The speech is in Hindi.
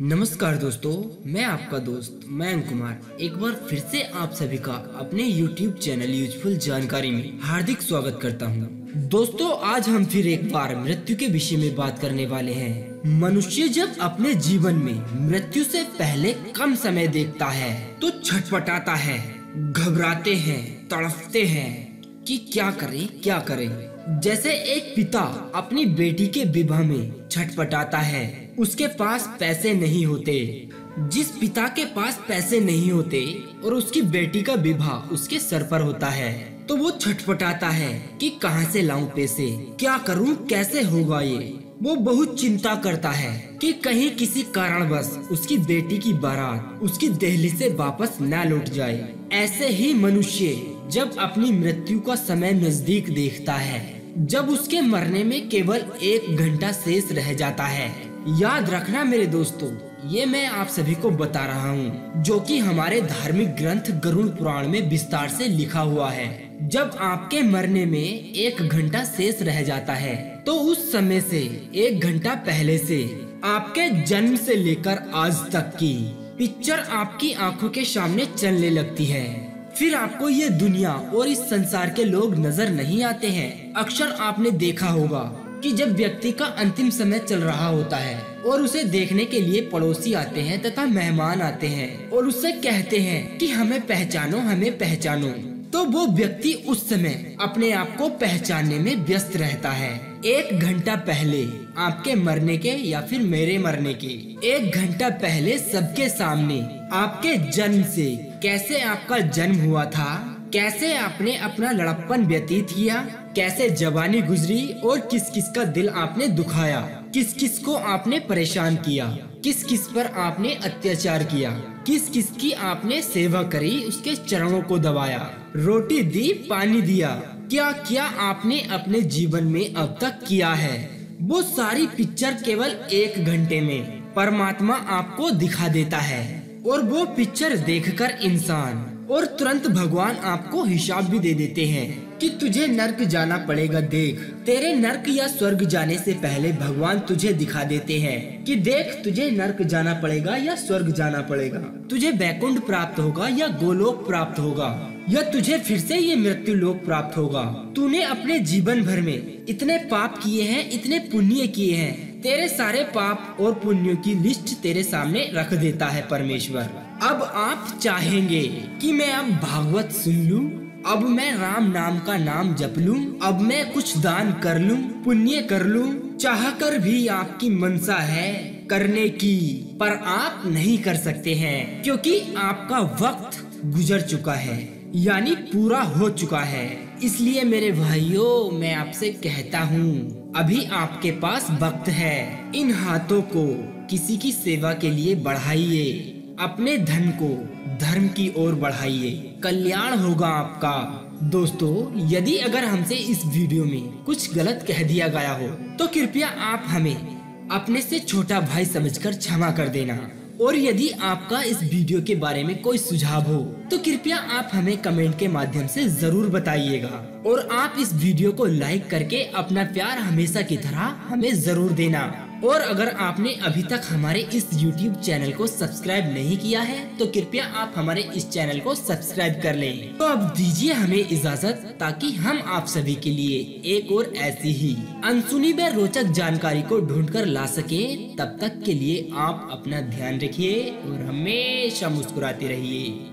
नमस्कार दोस्तों, मैं आपका दोस्त मयंक कुमार एक बार फिर से आप सभी का अपने YouTube चैनल यूजफुल जानकारी में हार्दिक स्वागत करता हूं। दोस्तों, आज हम फिर एक बार मृत्यु के विषय में बात करने वाले हैं। मनुष्य जब अपने जीवन में मृत्यु से पहले कम समय देखता है तो छटपटाता है, घबराते हैं, तड़पते हैं कि क्या करें। जैसे एक पिता अपनी बेटी के विवाह में छटपटाता है, उसके पास पैसे नहीं होते। जिस पिता के पास पैसे नहीं होते और उसकी बेटी का विवाह उसके सर पर होता है तो वो छटपटाता है कि कहां से लाऊं पैसे, क्या करूं, कैसे होगा ये। वो बहुत चिंता करता है कि कहीं किसी कारणवश उसकी बेटी की बारात उसकी दहलीज से वापस न लौट जाए। ऐसे ही मनुष्य जब अपनी मृत्यु का समय नजदीक देखता है, जब उसके मरने में केवल 1 घंटा शेष रह जाता है। याद रखना मेरे दोस्तों, ये मैं आप सभी को बता रहा हूँ जो कि हमारे धार्मिक ग्रंथ गरुड़ पुराण में विस्तार से लिखा हुआ है। जब आपके मरने में 1 घंटा शेष रह जाता है तो उस समय से 1 घंटा पहले से आपके जन्म से लेकर आज तक की पिक्चर आपकी आंखों के सामने चलने लगती है। फिर आपको ये दुनिया और इस संसार के लोग नजर नहीं आते हैं। अक्सर आपने देखा होगा कि जब व्यक्ति का अंतिम समय चल रहा होता है और उसे देखने के लिए पड़ोसी आते हैं तथा मेहमान आते हैं और उससे कहते हैं कि हमें पहचानो, तो वो व्यक्ति उस समय अपने आप को पहचानने में व्यस्त रहता है। 1 घंटा पहले आपके मरने के या फिर मेरे मरने के 1 घंटा पहले सबके सामने आपके जन्म से कैसे आपका जन्म हुआ था, कैसे आपने अपना लड़प्पन व्यतीत किया, कैसे जवानी गुजरी और किस किस का दिल आपने दुखाया, किस किस को आपने परेशान किया, किस किस पर आपने अत्याचार किया, किस किस की आपने सेवा करी, उसके चरणों को दबाया, रोटी दी, पानी दिया, क्या क्या आपने अपने जीवन में अब तक किया है। वो सारी पिक्चर केवल 1 घंटे में परमात्मा आपको दिखा देता है और वो पिक्चर देखकर इंसान और तुरंत भगवान आपको हिसाब भी दे देते हैं कि तुझे नर्क जाना पड़ेगा। देख, तेरे नर्क या स्वर्ग जाने से पहले भगवान तुझे दिखा देते हैं कि देख, तुझे नर्क जाना पड़ेगा या स्वर्ग जाना पड़ेगा, तुझे वैकुंठ प्राप्त होगा या गोलोक प्राप्त होगा, या तुझे फिर से ये मृत्यु लोक प्राप्त होगा। तूने अपने जीवन भर में इतने पाप किए हैं, इतने पुण्य किए हैं, तेरे सारे पाप और पुण्यों की लिस्ट तेरे सामने रख देता है परमेश्वर। अब आप चाहेंगे कि मैं अब भागवत सुन लूं, अब मैं राम नाम का नाम जप लूं, अब मैं कुछ दान कर लूं, पुण्य कर लूं, चाहकर भी आपकी मनसा है करने की, पर आप नहीं कर सकते हैं क्योंकि आपका वक्त गुजर चुका है, यानी पूरा हो चुका है। इसलिए मेरे भाइयों, मैं आपसे कहता हूँ, अभी आपके पास वक्त है। इन हाथों को किसी की सेवा के लिए बढ़ाइए, अपने धन को धर्म की ओर बढ़ाइए, कल्याण होगा आपका। दोस्तों, यदि अगर हमसे इस वीडियो में कुछ गलत कह दिया गया हो तो कृपया आप हमें अपने से छोटा भाई समझकर क्षमा कर देना। और यदि आपका इस वीडियो के बारे में कोई सुझाव हो तो कृपया आप हमें कमेंट के माध्यम से जरूर बताइएगा। और आप इस वीडियो को लाइक करके अपना प्यार हमेशा की तरह हमें जरूर देना। और अगर आपने अभी तक हमारे इस YouTube चैनल को सब्सक्राइब नहीं किया है तो कृपया आप हमारे इस चैनल को सब्सक्राइब कर लें। तो अब दीजिए हमें इजाजत, ताकि हम आप सभी के लिए एक और ऐसी ही अनसुनी व रोचक जानकारी को ढूंढकर ला सके। तब तक के लिए आप अपना ध्यान रखिए और हमेशा मुस्कुराते रहिए।